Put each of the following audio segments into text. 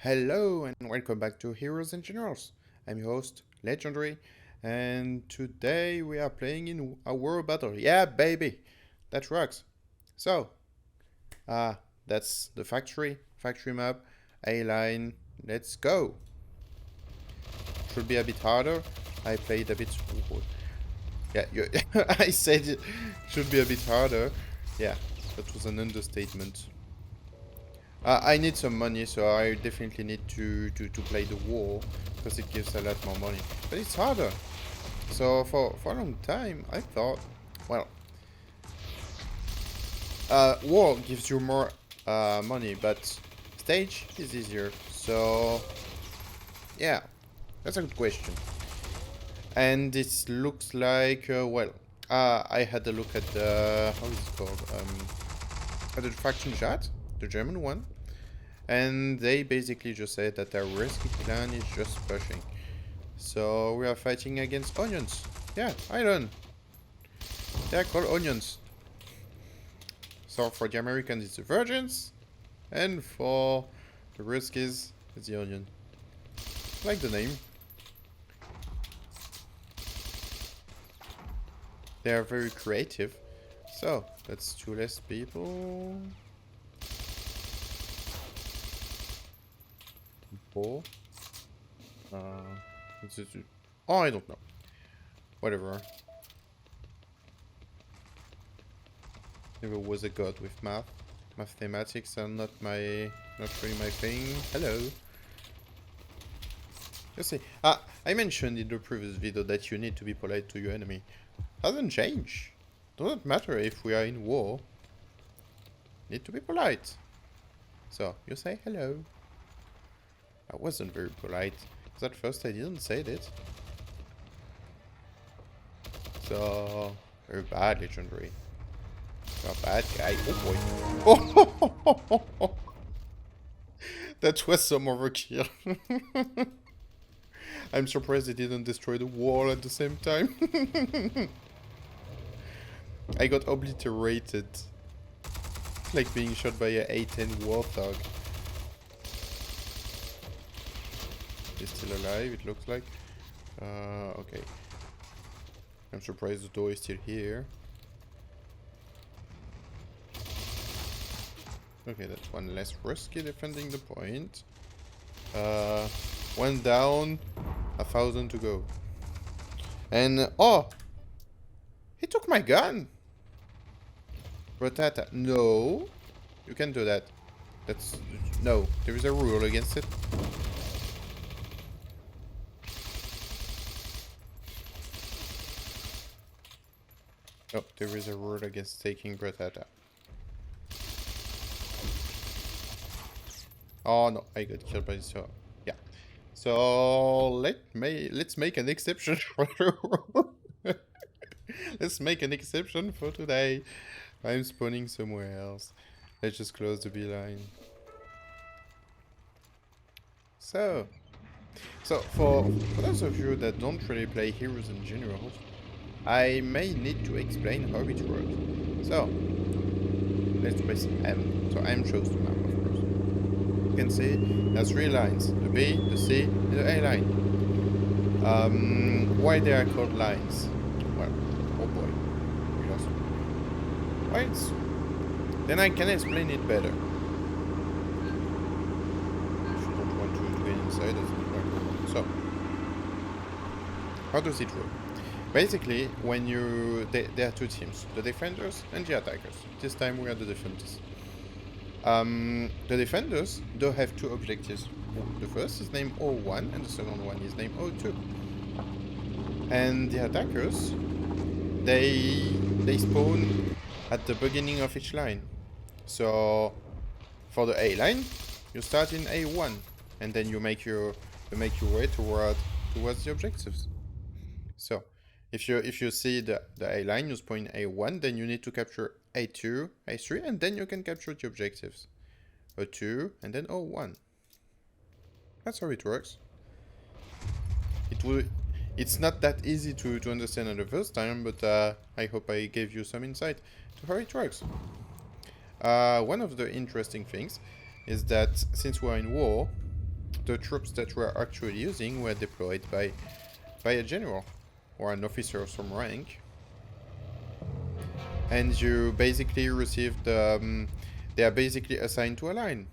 Hello and welcome back to Heroes and Generals. I'm your host, Legendary, and today we are playing in a world battle. Yeah, baby, that rocks. So, uh, that's the factory map, A line. Let's go. Should be a bit harder. I played a bit. Yeah, I said it should be a bit harder. Yeah, that was an understatement. I need some money, so I definitely need to play the war because it gives a lot more money. But it's harder. So for a long time, I thought, well, war gives you more money, but stage is easier. So yeah, that's a good question. And it looks like well, I had a look at the how is it called at the faction chat, the German one. And they basically just said that their rescue clan is just pushing. So we are fighting against onions. Yeah, iron. They are called onions. So for the Americans it's the virgins, and for the Ruskies it's the onion. I like the name. They are very creative. So that's two less people. Four. What's it? Oh, I don't know. Whatever. Never was a god with math. Mathematics are not really my thing. Hello. You see, I mentioned in the previous video that you need to be polite to your enemy. Doesn't change. Doesn't matter if we are in war. Need to be polite. So, you say hello. I wasn't very polite. Because at first I didn't say it. So, very bad, Legendary. You're a bad guy. Oh boy. Oh, that was some overkill. I'm surprised they didn't destroy the wall at the same time. I got obliterated. Like being shot by a A10 warthog. He's still alive, it looks like. Okay. I'm surprised the door is still here. Okay, that's one less risky defending the point. One down, 1,000 to go. And, oh! He took my gun! Rotata. No! You can't do that. That's... No, there is a rule against it. Oh, there is a rule against taking Rotata. Oh no, I got killed by so yeah. So let's make an exception for the rule. Let's make an exception for today. I'm spawning somewhere else. Let's just close the beeline. So for those of you that don't really play Heroes and Generals, I may need to explain how it works. So let's press M. So M shows the map, of course. You can see there's three lines: the B, the C, and the A line. Why they are called lines? Well, oh boy, we lost. Why it's... Then I can explain it better. If you don't want to get inside, that's fine. So, how does it work? Basically, when you... There are two teams, the defenders and the attackers. This time we are the defenders. The defenders do have two objectives. The first is named O1 and the second one is named O2. And the attackers, they spawn at the beginning of each line. So for the A line, you start in A1 and then you make your way towards the objectives. So if you see the A line, you spawn A1, then you need to capture A2, A3, and then you can capture the objectives. O2 and then O1. That's how it works. It's not that easy to understand at the first time, but I hope I gave you some insight to how it works. One of the interesting things is that since we're in war, the troops that we're actually using were deployed by a general or an officer of some rank. And you basically receive they are basically assigned to a line.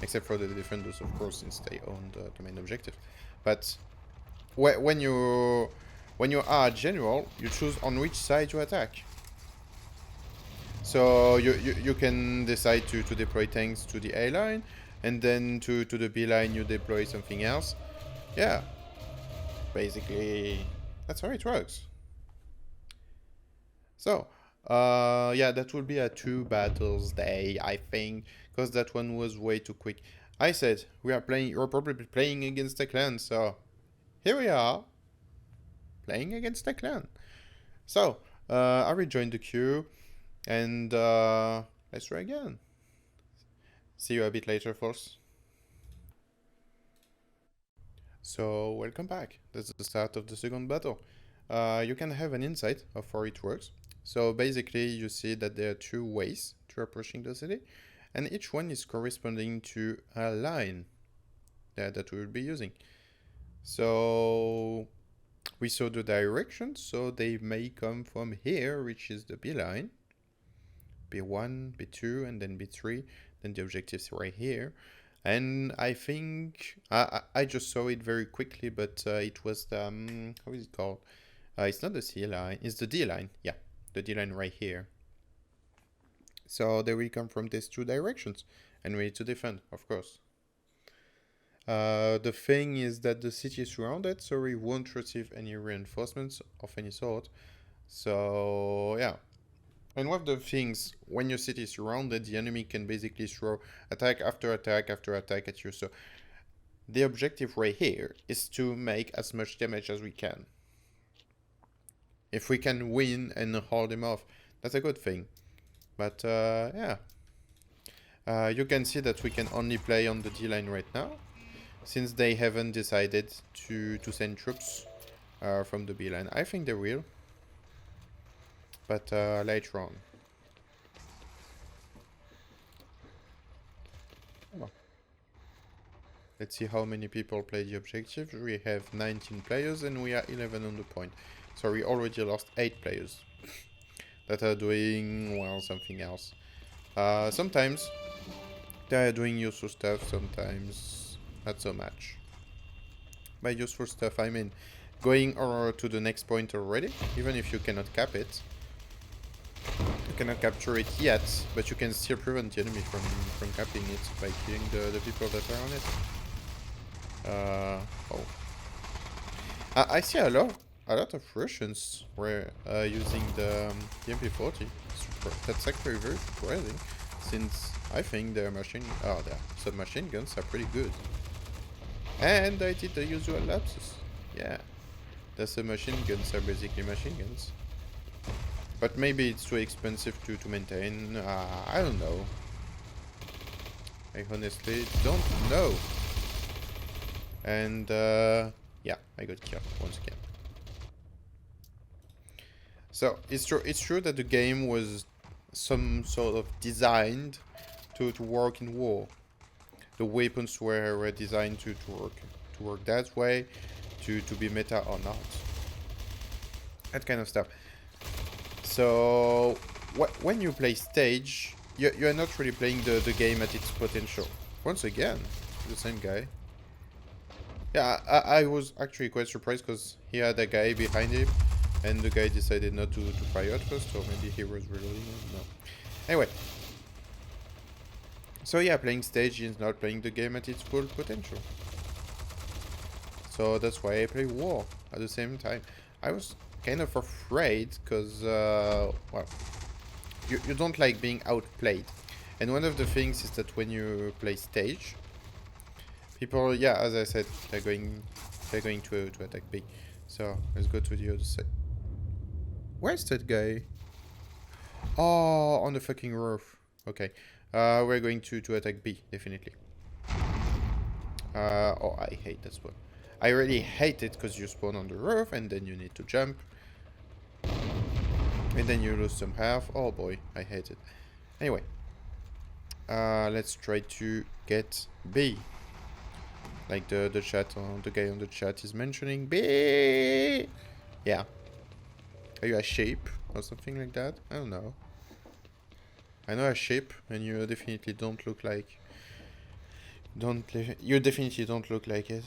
Except for the defenders, of course, since they own the main objective. But when you are a general, you choose on which side you attack. So you can decide to deploy tanks to the A line, and then to the B line you deploy something else. Yeah, basically that's how it works. So yeah, that will be a 2 battles day, I think, because that one was way too quick. I said you're probably playing against a clan, so here we are playing against a clan. So I rejoined the queue, and let's try again. See you a bit later, folks. So welcome back. That's the start of the second battle. You can have an insight of how it works. So basically you see that there are 2 ways to approaching the city, and each one is corresponding to a line that we will be using. So we saw the direction, so they may come from here, which is the B line, B1, B2, and then B3, then the objectives right here. And I think I just saw it very quickly, but it was the how is it called? It's not the C line, it's the D line. Yeah, the D line right here. So they will come from these 2 directions, and we need to defend, of course. The thing is that the city is surrounded, so we won't receive any reinforcements of any sort. So yeah. And one of the things, when your city is surrounded, the enemy can basically throw attack after attack after attack at you. So the objective right here is to make as much damage as we can. If we can win and hold him off, that's a good thing. But yeah. You can see that we can only play on the D line right now, since they haven't decided to send troops from the B line. I think they will, but later on. Let's see how many people play the objective. We have 19 players and we are 11 on the point. So we already lost 8 players that are doing, well, something else. Sometimes they are doing useful stuff, sometimes not so much. By useful stuff, I mean going to the next point already, even if you cannot cap it. You cannot capture it yet, but you can still prevent the enemy from capping it by killing the people that are on it. Oh. I see a lot of Russians were using the MP40. That's actually very surprising, since I think their submachine guns are pretty good. And I did the usual lapsus. Yeah, the submachine guns are basically machine guns. But maybe it's too expensive to maintain. I don't know. I honestly don't know. And yeah, I got killed once again. So it's true that the game was some sort of designed to work in war. The weapons were designed to work that way, to be meta or not. That kind of stuff. So when you play stage, you're not really playing the game at its potential. Once again, the same guy. Yeah, I was actually quite surprised because he had a guy behind him, and the guy decided not to fire at first, or maybe he was reloading. No. Anyway. So yeah, playing stage is not playing the game at its full potential. So that's why I play war at the same time. I was kind of afraid because, well, you don't like being outplayed. And one of the things is that when you play stage, people, yeah, as I said, they're going to attack B. So let's go to the other side. Where's that guy? Oh, on the fucking roof. Okay. We're going to attack B, definitely. Oh, I hate that spawn. I really hate it because you spawn on the roof and then you need to jump. And then you lose some health. Oh boy, I hate it. Anyway. Let's try to get B. Like the chat, the guy on the chat is mentioning. B. Yeah. Are you a sheep or something like that? I don't know. I know a sheep, and you definitely don't look like. You definitely don't look like it.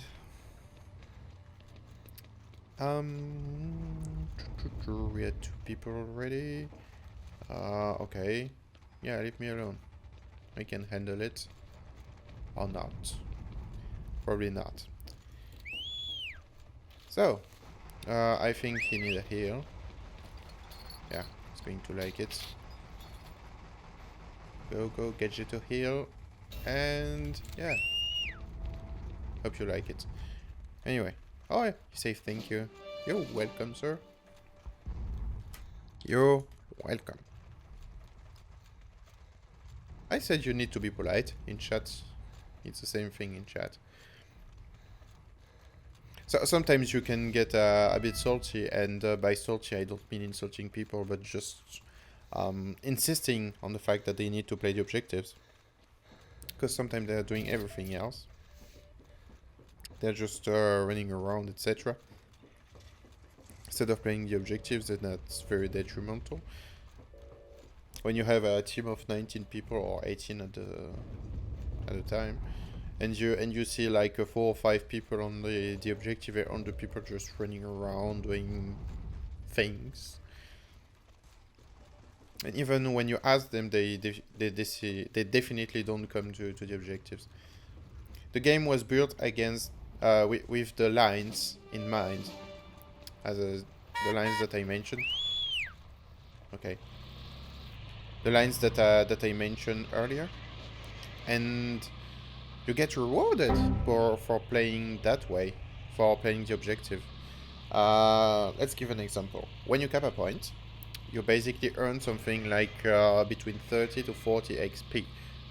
We had 2 people already. Okay. Yeah, leave me alone. I can handle it. Or not. Probably not. So, I think he needs a heal. Yeah, he's going to like it. Go, get you to heal. And, yeah. Hope you like it. Anyway. Oh, he says thank you. You're welcome, sir. You're welcome. I said you need to be polite in chat. It's the same thing in chat. So sometimes you can get a bit salty, and by salty I don't mean insulting people, but just insisting on the fact that they need to play the objectives. Because sometimes they're doing everything else. They're just running around, etc. Instead of playing the objectives, and that's very detrimental. When you have a team of 19 people or 18 at a time, and you see like 4 or 5 people on the objective, and the people just running around doing things. And even when you ask them, they definitely don't come to the objectives. The game was built against with the lines in mind, as the lines that I mentioned. Okay. The lines that I mentioned earlier, and you get rewarded for playing that way, for playing the objective. Let's give an example. When you cap a point, you basically earn something like between 30 to 40 XP,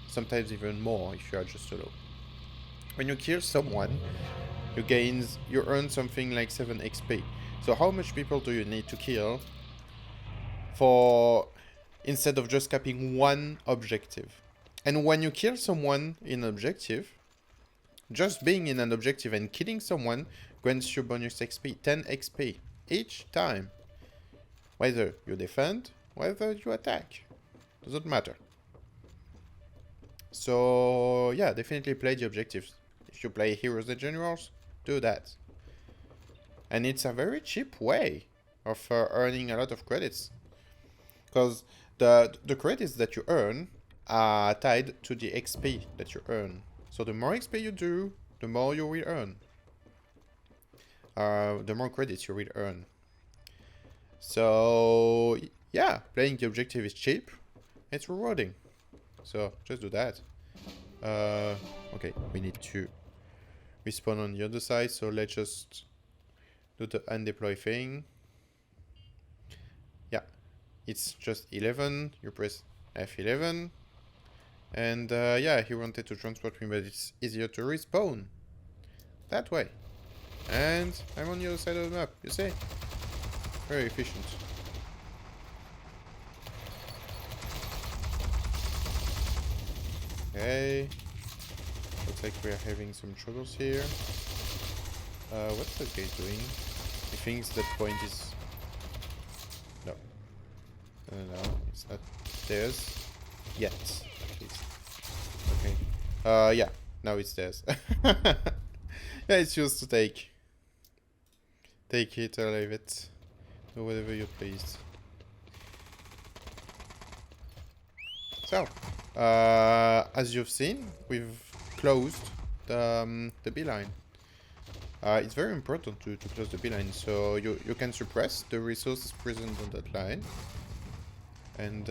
sometimes even more if you are just solo. When you kill someone, you earn something like 7 XP. So how much people do you need to kill for, instead of just capping one objective? And when you kill someone in an objective, just being in an objective and killing someone grants you bonus XP, 10 XP each time. Whether you defend, whether you attack, doesn't matter. So yeah, definitely play the objectives. If you play Heroes and Generals, do that. And it's a very cheap way of earning a lot of credits. Because the credits that you earn are tied to the XP that you earn. So the more XP you do, the more you will earn. The more credits you will earn. So yeah, playing the objective is cheap. It's rewarding. So just do that. Okay, we need to respawn on the other side. So let's just do the undeploy thing. Yeah, it's just 11. You press F11. And yeah, he wanted to transport me, but it's easier to respawn that way. And I'm on the other side of the map, you see? Very efficient. Okay. Looks like we are having some troubles here. What's that guy doing? He thinks that point is... No. No, it's not theirs. Yet, at least. Okay. Yeah. Now it's theirs. Yeah, it's yours to take. Take it or leave it. Do whatever you please. So, as you've seen, we've closed the beeline. It's very important to close the beeline, so you can suppress the resources present on that line. And,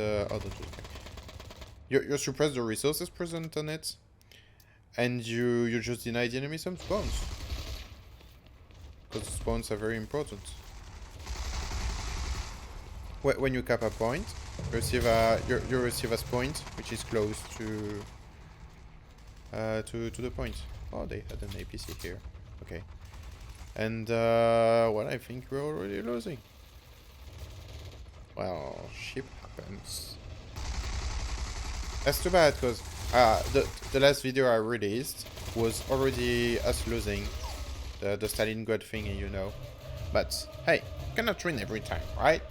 you suppress the resources present on it, and you just deny the enemy some spawns. Because spawns are very important. When you cap a point, you receive a point which is close to the point. Oh, they had an APC here. Okay. And well, I think we're already losing. Well, ship happens. That's too bad because the last video I released was already us losing the Stalingrad thingy, you know. But hey, cannot win every time, right?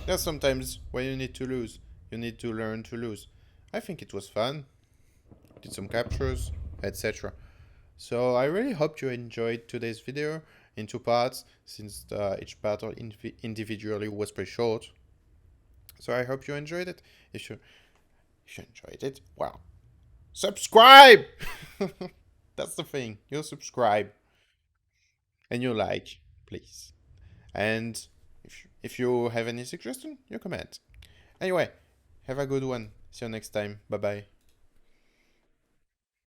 There's sometimes when you need to lose. You need to learn to lose. I think it was fun. Did some captures, etc. So I really hope you enjoyed today's video in two parts, since each battle individually was pretty short. So I hope you enjoyed it. If you enjoyed it, well, subscribe. That's the thing. You subscribe and you like, please. And if you have any suggestion, you comment. Anyway, have a good one. See you next time. Bye bye.